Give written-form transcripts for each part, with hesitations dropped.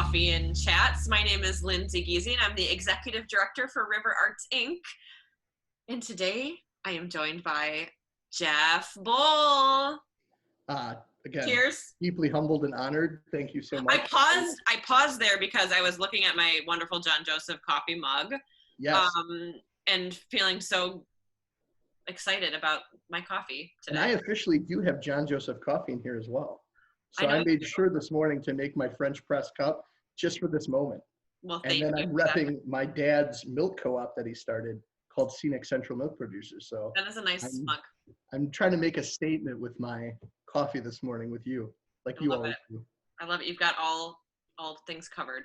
Coffee and Chats. My name is Lindsay Giese, and I'm the Executive Director for River Arts, Inc. And today I am joined by Jeff Boll. Again, cheers. Deeply humbled and honored. Thank you so much. I paused there because I was looking at my wonderful John Joseph coffee mug. Yes. And feeling so excited about my coffee today. And I officially do have John Joseph coffee in here as well. So I made sure this morning to make my French press cup just for this moment. Well, and then I'm repping my dad's milk co-op that he started called Scenic Central Milk Producers. So that is a nice mug. I'm trying to make a statement with my coffee this morning with you, like you always do. I love it. You've got all things covered.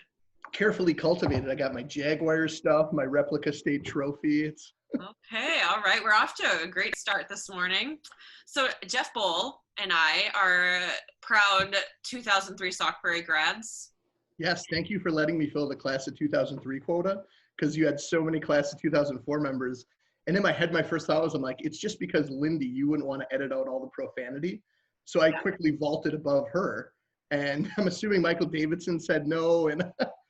Carefully cultivated. I got my Jaguar stuff, my replica state trophy. It's okay. All right. We're off to a great start this morning. So Jeff Boll and I are proud 2003 Stockberry grads. Yes. Thank you for letting me fill the class of 2003 quota, because you had so many class of 2004 members. And in my head, my first thought was, I'm like, it's just because Lindy, you wouldn't want to edit out all the profanity. So I quickly vaulted above her. And I'm assuming Michael Davidson said no. And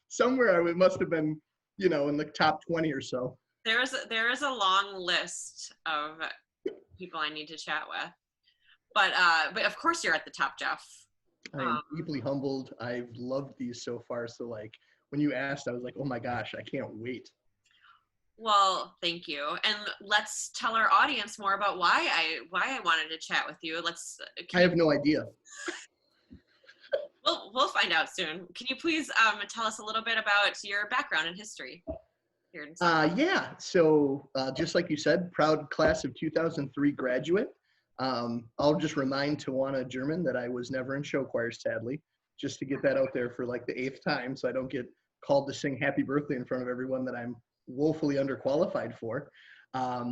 somewhere it must have been, in the top 20 or so. There is a long list of people I need to chat with. But of course you're at the top, Jeff. I'm deeply humbled. I've loved these so far. So when you asked, I was like, oh my gosh, I can't wait. Well, thank you. And let's tell our audience more about why I wanted to chat with you. I have no idea. We'll find out soon. Can you please tell us a little bit about your background and history here in yeah. So just like you said, proud class of 2003 graduate. I'll just remind Tawana German that I was never in show choir, sadly, just to get that out there for the 8th time, so I don't get called to sing happy birthday in front of everyone that I'm woefully underqualified for.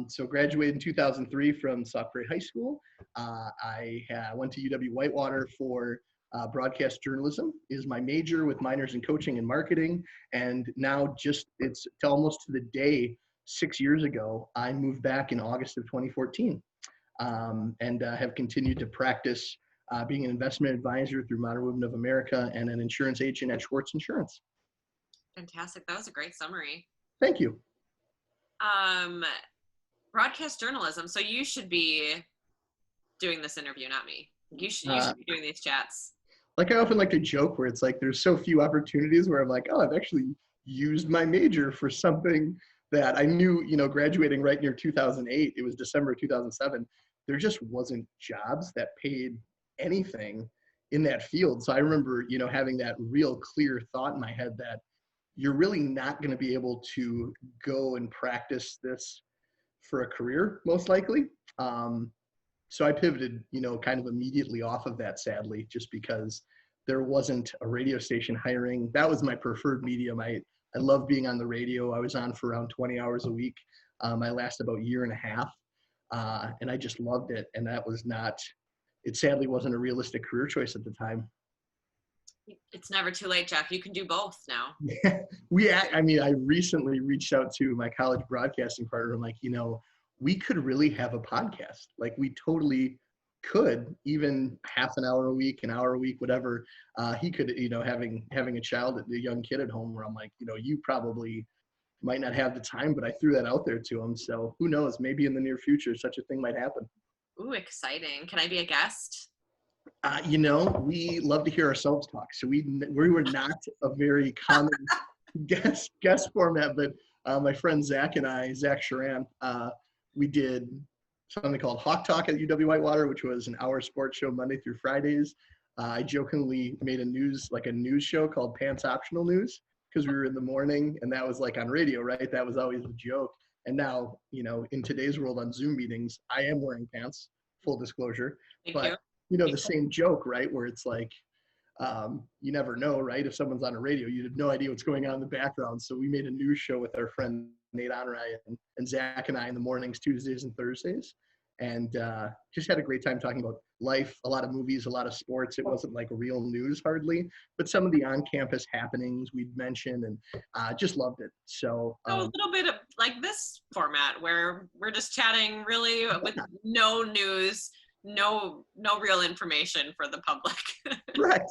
So graduated in 2003 from Stockberry High School. I went to UW Whitewater for broadcast journalism is my major, with minors in coaching and marketing. And now it's almost to the day 6 years ago, I moved back in August of 2014 and have continued to practice being an investment advisor through Modern Woodman of America and an insurance agent at Schwartz Insurance. Fantastic. That was a great summary. Thank you. Broadcast journalism. So you should be doing this interview, not me. You should be doing these chats. I often like to joke where it's there's so few opportunities where I'm like, oh, I've actually used my major for something that I knew, graduating right near 2008, it was December 2007, there just wasn't jobs that paid anything in that field. So I remember, having that real clear thought in my head that you're really not going to be able to go and practice this for a career, most likely. So I pivoted, kind of immediately off of that, sadly, just because there wasn't a radio station hiring. That was my preferred medium. I love being on the radio. I was on for around 20 hours a week. I lasted about a year and a half, and I just loved it. And it sadly wasn't a realistic career choice at the time. It's never too late, Jeff. You can do both now. I recently reached out to my college broadcasting partner. I'm like, we could really have a podcast. We totally could, even half an hour a week, an hour a week, whatever. He could, having a child, a young kid at home, where I'm like, you probably might not have the time, but I threw that out there to him. So who knows, maybe in the near future, such a thing might happen. Ooh, exciting. Can I be a guest? We love to hear ourselves talk. So we were not a very common guest format, but my friend Zach and I, Zach Sharan, we did something called Hawk Talk at UW Whitewater, which was an hour sports show Monday through Fridays. I jokingly made a news show called Pants Optional News, because we were in the morning, and that was on radio, right? That was always a joke. And now, in today's world on Zoom meetings, I am wearing pants, full disclosure. Thank you. The same joke, right? Where it's you never know, right? If someone's on a radio, you have no idea what's going on in the background. So we made a news show with our friend Nate Honorai and Zach and I in the mornings, Tuesdays and Thursdays, and just had a great time talking about life, a lot of movies, a lot of sports. It wasn't real news hardly, but some of the on-campus happenings we'd mentioned, and just loved it. So a little bit of this format where we're just chatting really with no news, no real information for the public. Right.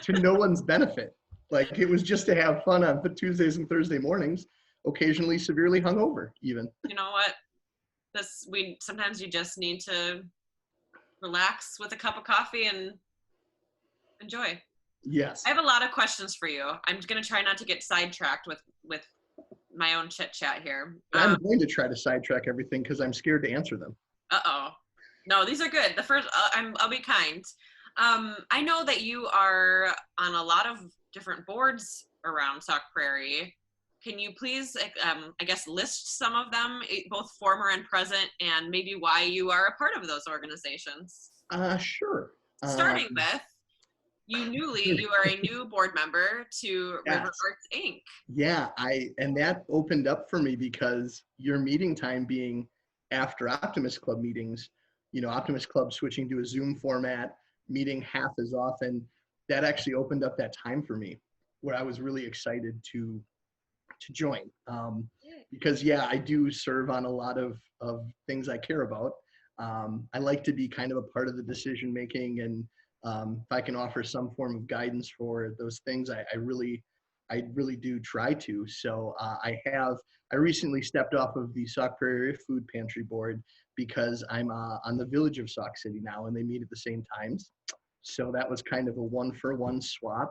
To no one's benefit. Like it was just to have fun on the Tuesdays and Thursday mornings, occasionally severely hungover even. You know what? Sometimes you just need to relax with a cup of coffee and enjoy. Yes. I have a lot of questions for you. I'm going to try not to get sidetracked with my own chit chat here. I'm going to try to sidetrack everything because I'm scared to answer them. Uh-oh. No, these are good. The first, I'll be kind. I know that you are on a lot of different boards around Sauk Prairie. Can you please, I guess, list some of them, both former and present, and maybe why you are a part of those organizations? Sure. Starting with, you are a new board member to River Yes. Arts Inc. Yeah, and that opened up for me because your meeting time being after Optimist Club meetings, Optimist Club switching to a Zoom format, meeting half as often, that actually opened up that time for me where I was really excited to join. Because yeah, I do serve on a lot of things I care about. I like to be kind of a part of the decision making, and if I can offer some form of guidance for those things, I really do try to. So I recently stepped off of the Sauk Prairie Area Food Pantry board because I'm on the Village of Sauk City now, and they meet at the same times. So that was kind of a one-for-one swap.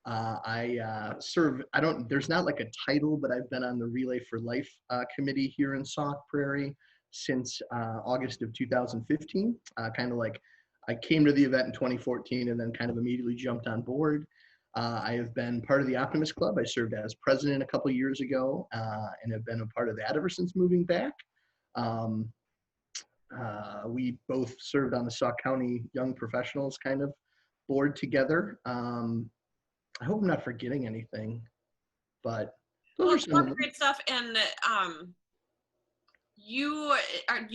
I serve, there's not like a title, but I've been on the Relay for Life committee here in Sauk Prairie since August of 2015. Kind of like I came to the event in 2014 and then kind of immediately jumped on board. I have been part of the Optimist Club. I served as president a couple years ago and have been a part of that ever since moving back. Um, we both served on the Sauk County Young Professionals kind of board together. I hope I'm not forgetting anything, but those Well, are some lots of of them. great stuff, and you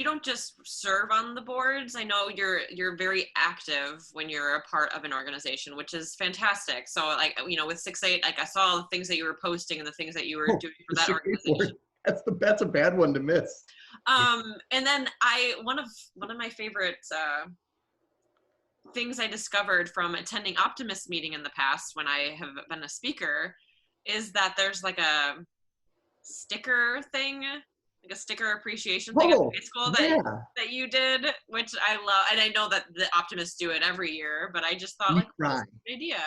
don't just serve on the boards. I know you're very active when you're a part of an organization, which is fantastic. So like with 6-8, like I saw the things that you were posting and the things that you were Oh, doing for the that 6-8 board. organization. That's a bad one to miss. And then one of my favorite things I discovered from attending Optimist meeting in the past when I have been a speaker is that there's like a sticker thing, like a sticker appreciation thing at Oh, high school yeah. that you did, which I love, and I know that the Optimists do it every year, but I just thought We like that's try. a good idea.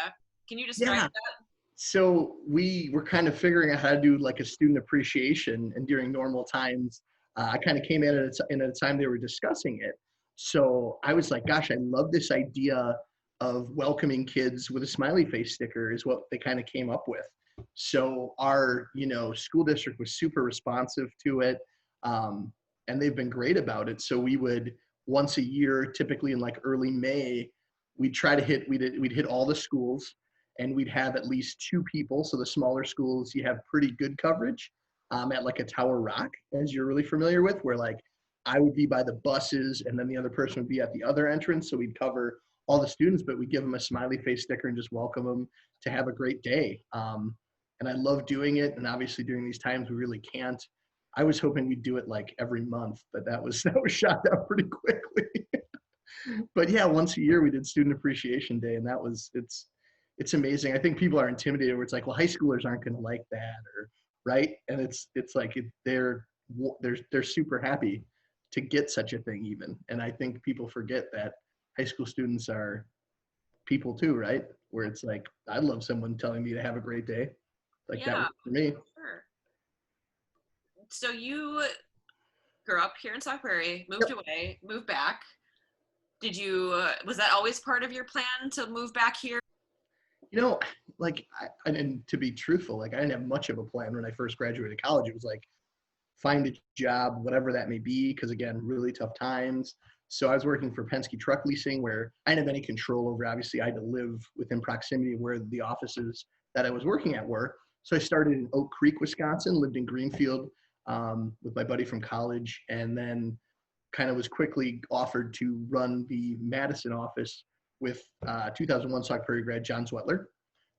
Can you describe Yeah. that? So we were kind of figuring out how to do like a student appreciation, and during normal times, I kind of came in at a time they were discussing it. So I was like, gosh, I love this idea of welcoming kids with a smiley face sticker is what they kind of came up with. So our, school district was super responsive to it. And they've been great about it. So we would once a year, typically in like early May, we'd hit all the schools, and we'd have at least two people. So the smaller schools, you have pretty good coverage at like a Tower Rock, as you're really familiar with, where like I would be by the buses and then the other person would be at the other entrance. So we'd cover all the students, but we give them a smiley face sticker and just welcome them to have a great day. And I love doing it. And obviously during these times, we really can't. I was hoping we'd do it like every month, but that was shot down pretty quickly. But yeah, once a year we did Student Appreciation Day, and it's amazing. I think people are intimidated where it's like, well, high schoolers aren't going to like that, or right? And it's like they're super happy to get such a thing even. And I think people forget that high school students are people too, right? Where it's like I'd love someone telling me to have a great day. Like that Yeah, was for me. sure. So you grew up here in Sauk Prairie, moved Yep. away, moved back. Was that always part of your plan to move back here? You know, like and to be truthful, like I didn't have much of a plan when I first graduated college. It was like find a job, whatever that may be, because again, really tough times. So I was working for Penske Truck Leasing, where I didn't have any control over. Obviously, I had to live within proximity of where the offices that I was working at were. So I started in Oak Creek, Wisconsin, lived in Greenfield with my buddy from college, and then kind of was quickly offered to run the Madison office with 2001 Sauk Prairie grad John Zwetler.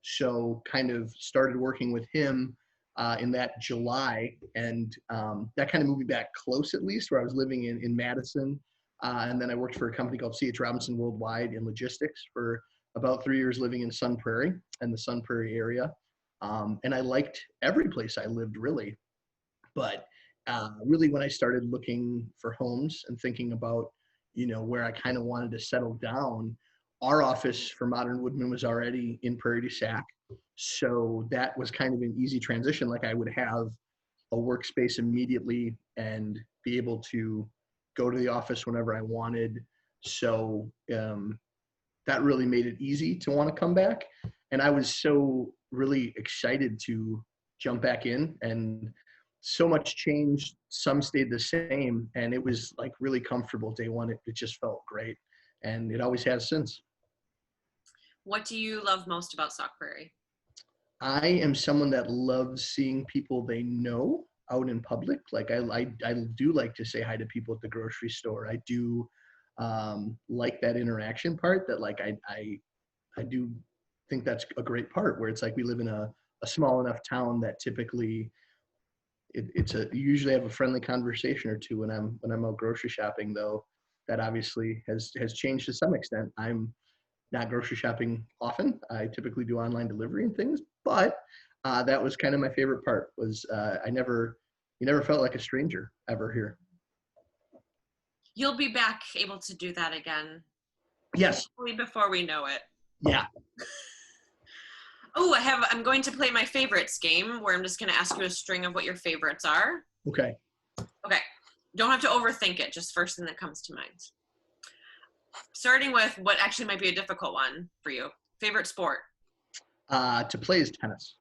So kind of started working with him in that July, and that kind of moved me back close at least, where I was living in Madison. And then I worked for a company called C.H. Robinson Worldwide in logistics for about 3 years living in Sun Prairie and the Sun Prairie area. And I liked every place I lived, really. But really, when I started looking for homes and thinking about, where I kind of wanted to settle down, our office for Modern Woodman was already in Prairie du Sac. So that was kind of an easy transition. Like, I would have a workspace immediately and be able to go to the office whenever I wanted. So that really made it easy to want to come back. And I was so really excited to jump back in, and so much changed. Some stayed the same, and it was like really comfortable day one. It just felt great, and it always has since. What do you love most about Sauk Prairie? I am someone that loves seeing people they know out in public. Like, I do like to say hi to people at the grocery store. I do like that interaction part. That, like, I do think that's a great part, where it's like we live in a small enough town that typically you usually have a friendly conversation or two when I'm out grocery shopping. Though that obviously has changed to some extent. I'm not grocery shopping often. I typically do online delivery and things, but that was kind of my favorite part. Was you never felt like a stranger ever here. You'll be back able to do that again. Yes. Hopefully before we know it. Yeah. Oh, I'm going to play my favorites game, where I'm just going to ask you a string of what your favorites are. Okay. Okay. Don't have to overthink it. Just first thing that comes to mind. Starting with what actually might be a difficult one for you. Favorite sport? To play is tennis.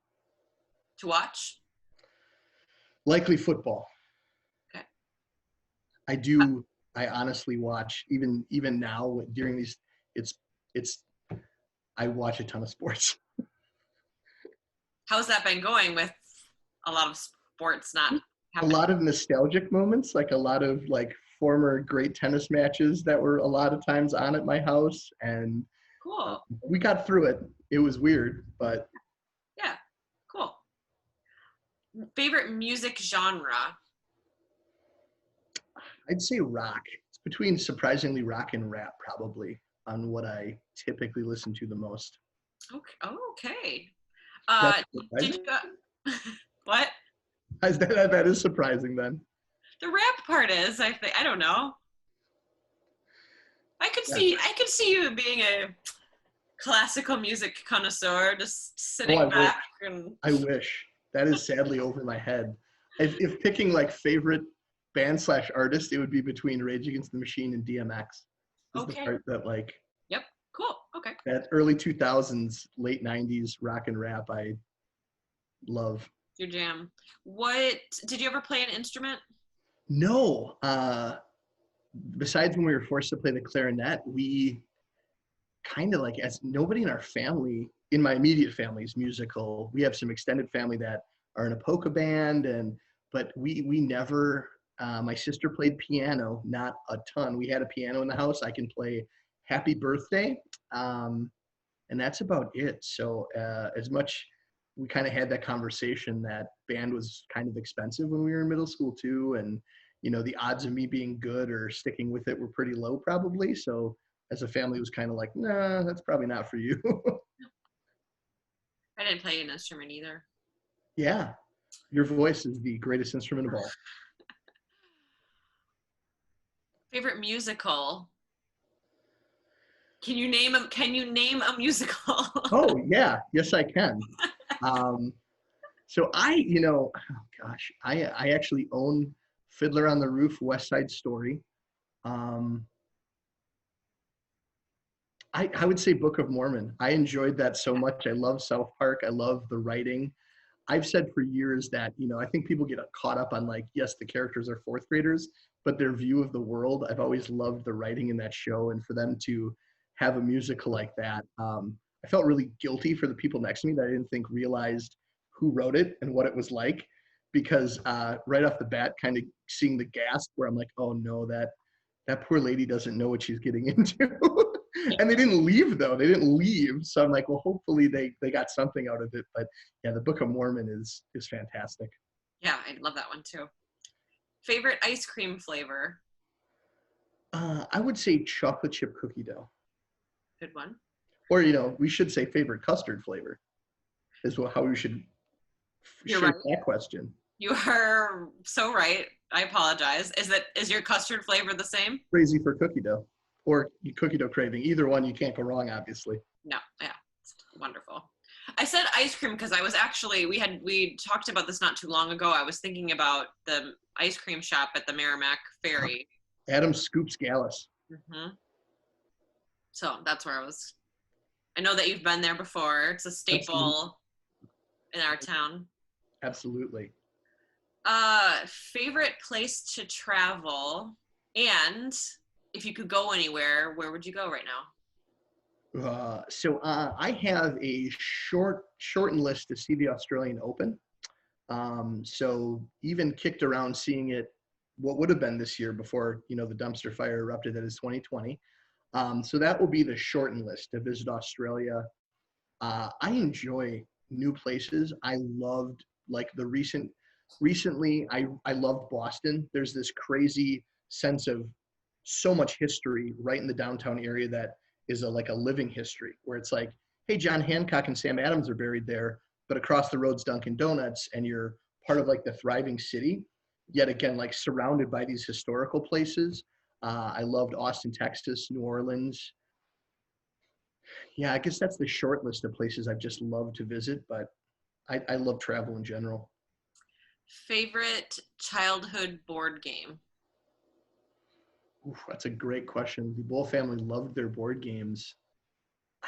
To watch? Likely football. Okay. I honestly watch even now during these. I watch a ton of sports. How's that been going with a lot of sports not happening? A lot of nostalgic moments, like a lot of like former great tennis matches that were a lot of times on at my house, and cool. We got through it. It was weird, but yeah, cool. Favorite music genre? I'd say rock. It's between surprisingly rock and rap, probably, on what I typically listen to the most. Okay. Did you what? That is surprising then. The rap part is, I think, I don't know. I could see you being a classical music connoisseur, just sitting back. I wish. That is sadly over my head. If picking like favorite band / artist, it would be between Rage Against the Machine and DMX. Okay. The part that, like. Yep. Cool. Okay. That early 2000s, late 90s rock and rap, I love. Your jam. What did you ever play an instrument? No. Besides when we were forced to play the clarinet, we kind of, like, as nobody in our family, in my immediate family, is musical. We have some extended family that are in a polka band, but we never. My sister played piano, not a ton. We had a piano in the house. I can play Happy Birthday, and that's about it. So as much, we kind of had that conversation that band was kind of expensive when we were in middle school too, and the odds of me being good or sticking with it were pretty low probably. So as a family, it was kind of like, nah, that's probably not for you. I didn't play an instrument either. Yeah, your voice is the greatest instrument of all. Favorite musical? Can you name a musical? Oh yeah, yes I can. So I actually own Fiddler on the Roof, West Side Story. I would say Book of Mormon. I enjoyed that so much. I love South Park. I love the writing. I've said for years that, I think people get caught up on, like, yes, the characters are fourth graders, but their view of the world, I've always loved the writing in that show. And for them to have a musical like that, I felt really guilty for the people next to me that I didn't think realized who wrote it and what it was like. Because right off the bat, kind of seeing the gasp where I'm like, oh no, that poor lady doesn't know what she's getting into. And they didn't leave though. They didn't leave. So I'm like, well, hopefully they got something out of it. But yeah, the Book of Mormon is fantastic. Yeah, I love that one too. Favorite ice cream flavor? I would say chocolate chip cookie dough. Good one. Or, we should say favorite custard flavor is how we should You're right. shape that question. You are so right. I apologize. Is your custard flavor the same? Crazy for cookie dough or cookie dough craving. Either one, you can't go wrong, obviously. No, yeah, it's wonderful. I said ice cream because I was actually we talked about this not too long ago. I was thinking about the ice cream shop at the Merrimack Ferry. Adam Scoops Gallus. Mm-hmm. So that's where I was. I know that you've been there before. It's a staple in our town. Absolutely. Favorite place to travel, and if you could go anywhere, where would you go right now? So I have a shortened list to see the Australian Open. So even kicked around seeing it, what would have been this year before, the dumpster fire erupted, that is 2020. So that will be the shortened list to visit Australia. I enjoy new places. I loved like recently, I loved Boston. There's this crazy sense of so much history right in the downtown area that is like a living history where it's like, hey, John Hancock and Sam Adams are buried there, but across the road's Dunkin' Donuts and you're part of like the thriving city, yet again, like surrounded by these historical places. I loved Austin, Texas, New Orleans. Yeah, I guess that's the short list of places I've just loved to visit, but I love travel in general. Favorite childhood board game? Oof, that's a great question. The Boll family loved their board games.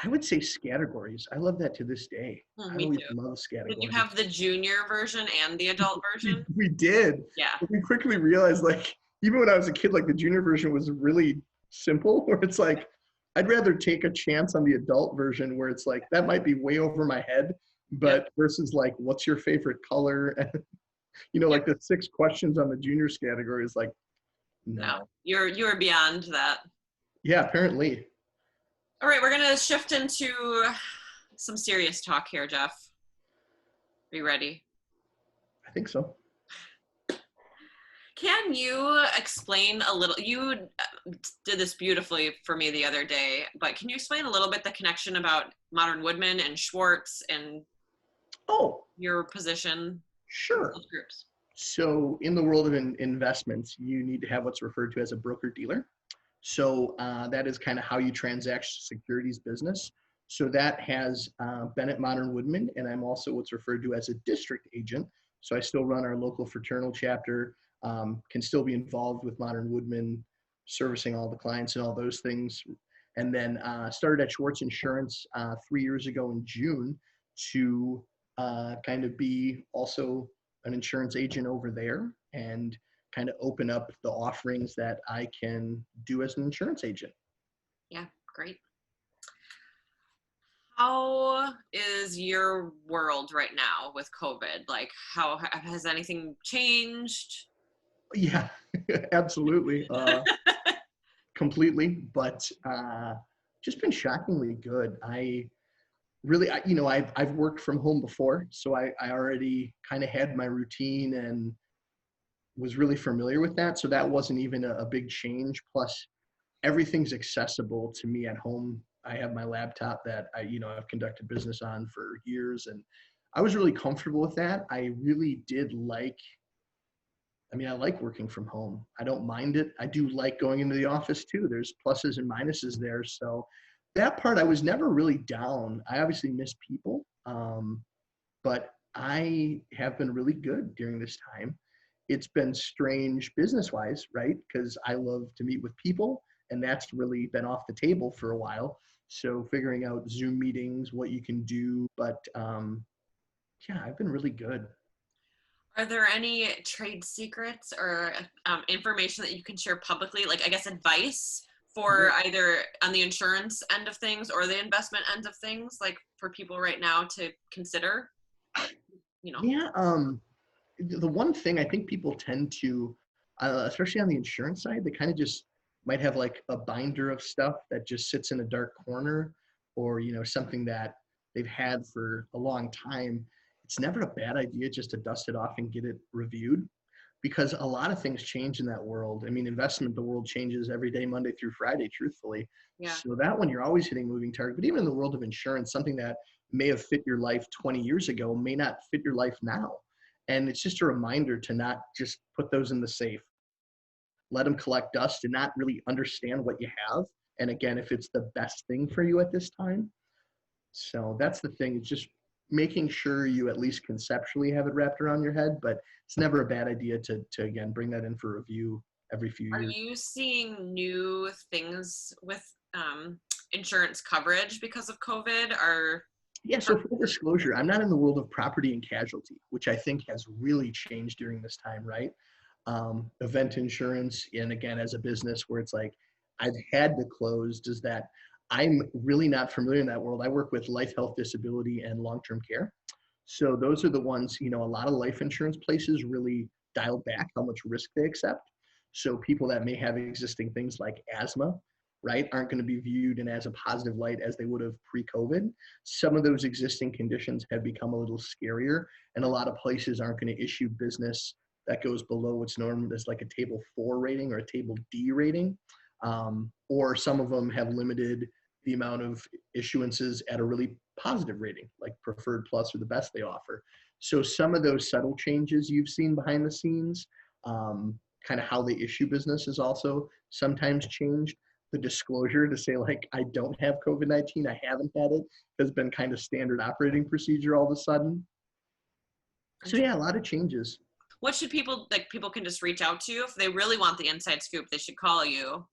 I would say Scattergories. I love that to this day. I Me always too. love Did you Scattergories. have the junior version and the adult version? We did. Yeah. But we quickly realized, like, even when I was a kid, like the junior version was really simple, where it's like, I'd rather take a chance on the adult version where it's like, that might be way over my head, but versus like, what's your favorite color? And, like the 6 questions on the juniors category is like, no. You're beyond that. Yeah, apparently. All right, we're gonna shift into some serious talk here, Jeff. Are you ready? I think so. Can you explain a little? You did this beautifully for me the other day, but can you explain a little bit the connection about Modern Woodman and Schwartz and your position? Sure. Those groups. So in the world of investments, you need to have what's referred to as a broker-dealer. So that is kind of how you transact securities business. So that has been at Modern Woodman, and I'm also what's referred to as a district agent. So I still run our local fraternal chapter, can still be involved with Modern Woodman, servicing all the clients and all those things. And then started at Schwartz Insurance 3 years ago in June to kind of be also an insurance agent over there and kind of open up the offerings that I can do as an insurance agent. Yeah, great. How is your world right now with COVID? Like, how has anything changed? Yeah, absolutely. Completely, but just been shockingly good. I've worked from home before, so I already kind of had my routine and was really familiar with that. So that wasn't even a big change. Plus, everything's accessible to me at home. I have my laptop that I've conducted business on for years, and I was really comfortable with that. I really did I like working from home. I don't mind it. I do like going into the office too. There's pluses and minuses there. So that part I was never really down. I obviously miss people, but I have been really good during this time. It's been strange business-wise, right? Because I love to meet with people, and that's really been off the table for a while. So figuring out Zoom meetings, what you can do, but yeah, I've been really good. Are there any trade secrets or information that you can share publicly? Like, I guess, advice for either on the insurance end of things or the investment end of things, like for people right now to consider? Yeah, the one thing I think people tend to, especially on the insurance side, they kind of just might have like a binder of stuff that just sits in a dark corner, or something that they've had for a long time. It's never a bad idea just to dust it off and get it reviewed. because a lot of things change in that world. I mean, investment, the world changes every day, Monday through Friday, truthfully. Yeah. So that one, you're always hitting moving target. But even in the world of insurance, something that may have fit your life 20 years ago may not fit your life now. And it's just a reminder to not just put those in the safe, let them collect dust and not really understand what you have. And again, if it's the best thing for you at this time. So that's the thing, it's just making sure you at least conceptually have it wrapped around your head, but it's never a bad idea to again, bring that in for review every few Are years. you seeing new things with insurance coverage because of COVID? Or Yeah, so full disclosure, I'm not in the world of property and casualty, which I think has really changed during this time, right? Event insurance, and again, as a business where it's like, I've had to close, does that, I'm really not familiar in that world. I work with life, health, disability, and long-term care. So those are the ones, a lot of life insurance places really dialed back how much risk they accept. So people that may have existing things like asthma, right, aren't going to be viewed in as a positive light as they would have pre-COVID. Some of those existing conditions have become a little scarier, and a lot of places aren't going to issue business that goes below what's known as like a table 4 rating or a table D rating. Or some of them have limited the amount of issuances at a really positive rating, like preferred plus or the best they offer. So some of those subtle changes you've seen behind the scenes, kind of how they issue business is also sometimes changed. The disclosure to say like, I don't have COVID-19, I haven't had it, has been kind of standard operating procedure all of a sudden. So yeah, a lot of changes. what should people, like, people can just reach out to you if they really want the inside scoop? They should call you.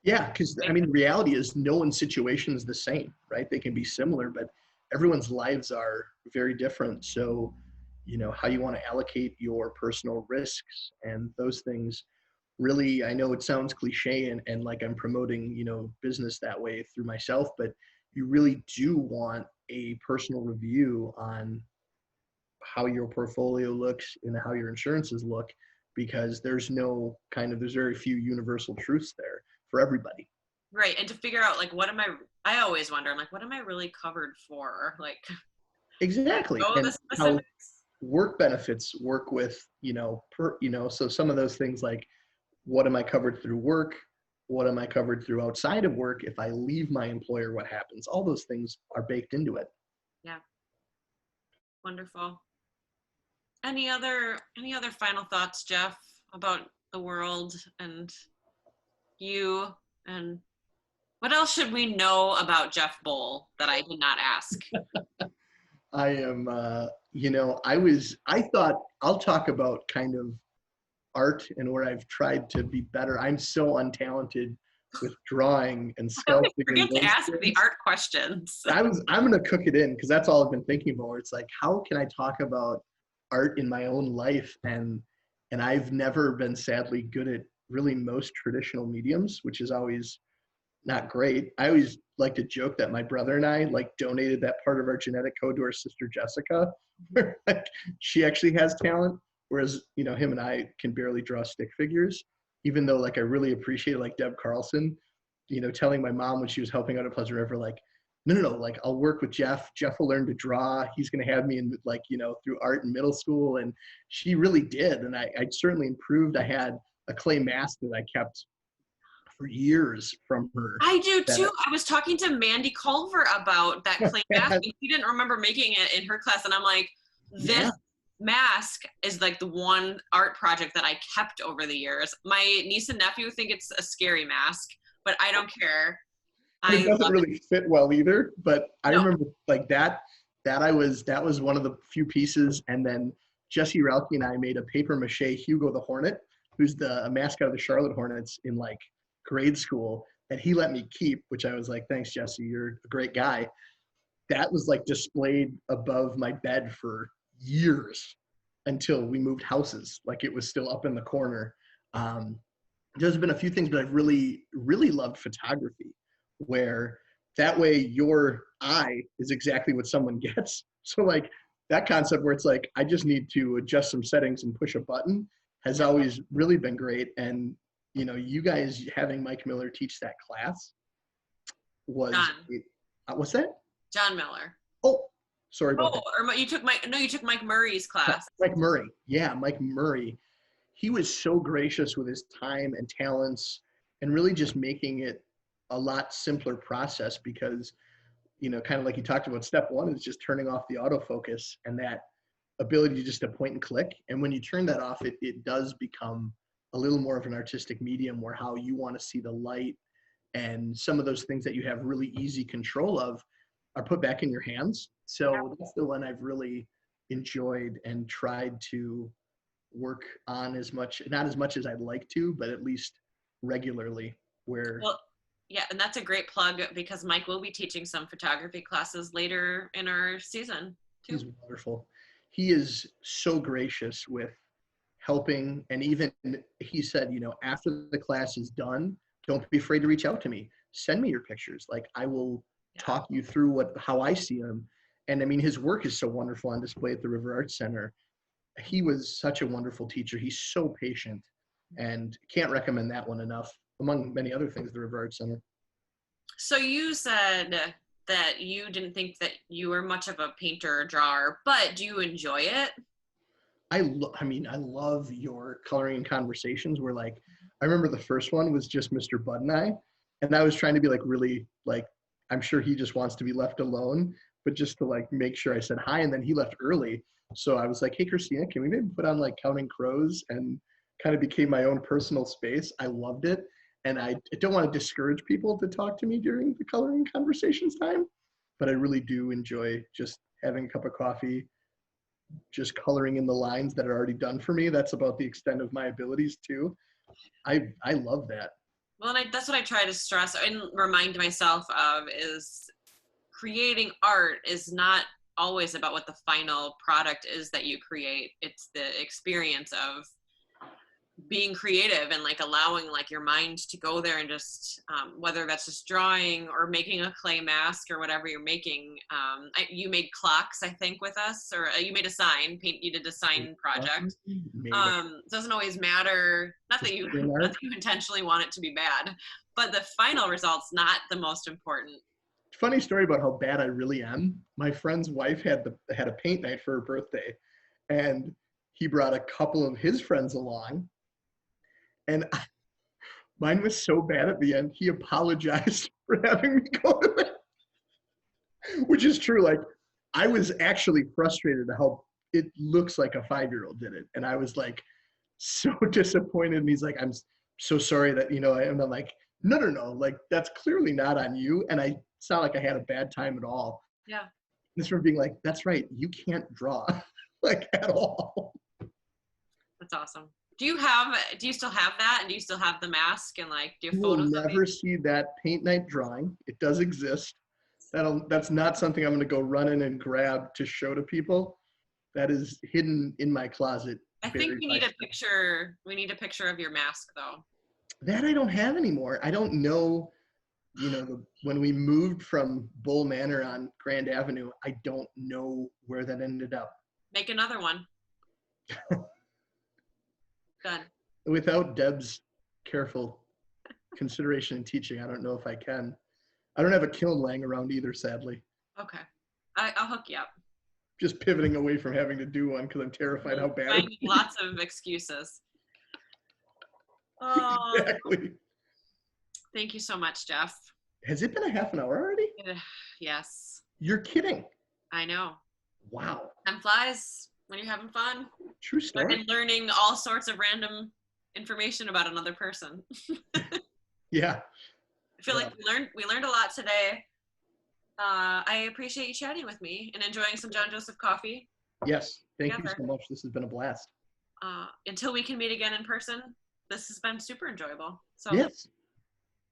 Yeah, because I mean, the reality is no one's situation is the same, right? They can be similar, but everyone's lives are very different. So, how you want to allocate your personal risks and those things really, I know it sounds cliche and like I'm promoting, business that way through myself, but you really do want a personal review on how your portfolio looks and how your insurances look, because there's very few universal truths there for everybody. Right. And to figure out, like, I always wonder, I'm like, what am I really covered for? Like, Exactly. know the And how specifics. work benefits work with, so some of those things like, what am I covered through work? What am I covered through outside of work? If I leave my employer, what happens? All those things are baked into it. Yeah. Wonderful. Any other final thoughts, Jeff, about the world and you, and what else should we know about Jeff Boll that I did not ask? I am, I thought I'll talk about kind of art and where I've tried to be better. I'm so untalented with drawing and I always sculpting and forget to those ask the things. art questions. I'm gonna cook it in because that's all I've been thinking about. It's like, how can I talk about art in my own life? And I've never been sadly good at really most traditional mediums, which is always not great. I always like to joke that my brother and I like donated that part of our genetic code to our sister Jessica. Like, she actually has talent, whereas him and I can barely draw stick figures. Even though like I really appreciate like Deb Carlson, telling my mom when she was helping out at Pleasant River, like, no, like I'll work with Jeff. Jeff will learn to draw. He's going to have me in like, through art in middle school. And she really did. And I certainly improved. I had a clay mask that I kept for years from her. I do That, too. I was talking to Mandy Culver about that clay mask, and she didn't remember making it in her class. And I'm like, this yeah. mask is like the one art project that I kept over the years. My niece and nephew think it's a scary mask, but I don't care. And it I doesn't love it. really fit well either. But I No. remember like that was one of the few pieces. And then Jesse Ralke and I made a paper mache Hugo the Hornet, who's the mascot of the Charlotte Hornets in like grade school, that he let me keep, which I was like, thanks, Jesse, you're a great guy. That was like displayed above my bed for years until we moved houses. Like it was still up in the corner. There's been a few things, but I've really, really loved photography, where that way your eye is exactly what someone gets. So like that concept where it's like, I just need to adjust some settings and push a button has always really been great. And, you guys having Mike Miller teach that class was, what's that? John Miller. Oh, sorry about that. Or you took Mike Murray's class. Mike Murray. Yeah, Mike Murray. he was so gracious with his time and talents, and really just making it a lot simpler process, because, kind of like you talked about, step one is just turning off the autofocus and that ability to just to point and click. And when you turn that off, it does become a little more of an artistic medium, where how you want to see the light and some of those things that you have really easy control of are put back in your hands. So that's the one I've really enjoyed and tried to work on not as much as I'd like to, but at least regularly. Well, yeah, and that's a great plug, because Mike will be teaching some photography classes later in our season too. He's wonderful. He is so gracious with helping. And even he said, after the class is done, don't be afraid to reach out to me. Send me your pictures. Like, I will talk you through how I see them. And I mean, his work is so wonderful on display at the River Arts Center. He was such a wonderful teacher. He's so patient, and can't recommend that one enough, among many other things, the River Arts Center. So you said that you didn't think that you were much of a painter or drawer, but do you enjoy it? I love your coloring and conversations, where, like, I remember the first one was just Mr. Bud and I was trying to be like, really, like, I'm sure he just wants to be left alone, but just to like make sure I said hi. And then he left early. So I was like, hey, Christina, can we maybe put on like Counting Crows, and kind of became my own personal space. I loved it. And I don't want to discourage people to talk to me during the coloring conversations time, but I really do enjoy just having a cup of coffee, just coloring in the lines that are already done for me. That's about the extent of my abilities too. I love that. Well, and that's what I try to stress and remind myself of, is creating art is not always about what the final product is that you create. It's the experience of being creative and like allowing like your mind to go there and just whether that's just drawing or making a clay mask or whatever you're making. You made clocks, I think, with us, or you made a sign. You did a sign project. Doesn't always matter. Not that you intentionally want it to be bad, but the final result's not the most important. Funny story about how bad I really am. My friend's wife had a paint night for her birthday, and he brought a couple of his friends along. And mine was so bad at the end, he apologized for having me go to it. Which is true. Like, I was actually frustrated at how it looks like a 5-year-old did it. And I was like, so disappointed. And he's like, I'm so sorry that, and I'm like, no, like, that's clearly not on you. And it's not like I had a bad time at all. Yeah. This from being like, that's right, you can't draw like at all. That's awesome. Do you still have that? And do you still have the mask? And like, do you have photos? You'll never see that paint night drawing. It does exist. That's not something I'm going to go run in and grab to show to people. That is hidden in my closet. I think we need a picture. We need a picture of your mask, though. That I don't have anymore. I don't know. When we moved from Boll Manor on Grand Avenue, I don't know where that ended up. Make another one. Done. Without Deb's careful consideration and teaching, I don't know if I can. I don't have a kiln laying around either, sadly. Okay. I'll hook you up. Just pivoting away from having to do one because I'm terrified how bad it is. Lots of excuses. Oh, exactly. Thank you so much, Jeff. Has it been a half an hour already? Yes. You're kidding. I know. Wow. Time flies when you're having fun. True story. And learning all sorts of random information about another person. Yeah. I feel like we learned a lot today. I appreciate you chatting with me and enjoying some John Joseph coffee. Yes. Thank you so much. This has been a blast. Until we can meet again in person, this has been super enjoyable. So yes.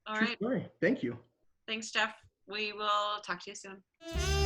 All right. Thank you. Thanks, Jeff. We will talk to you soon.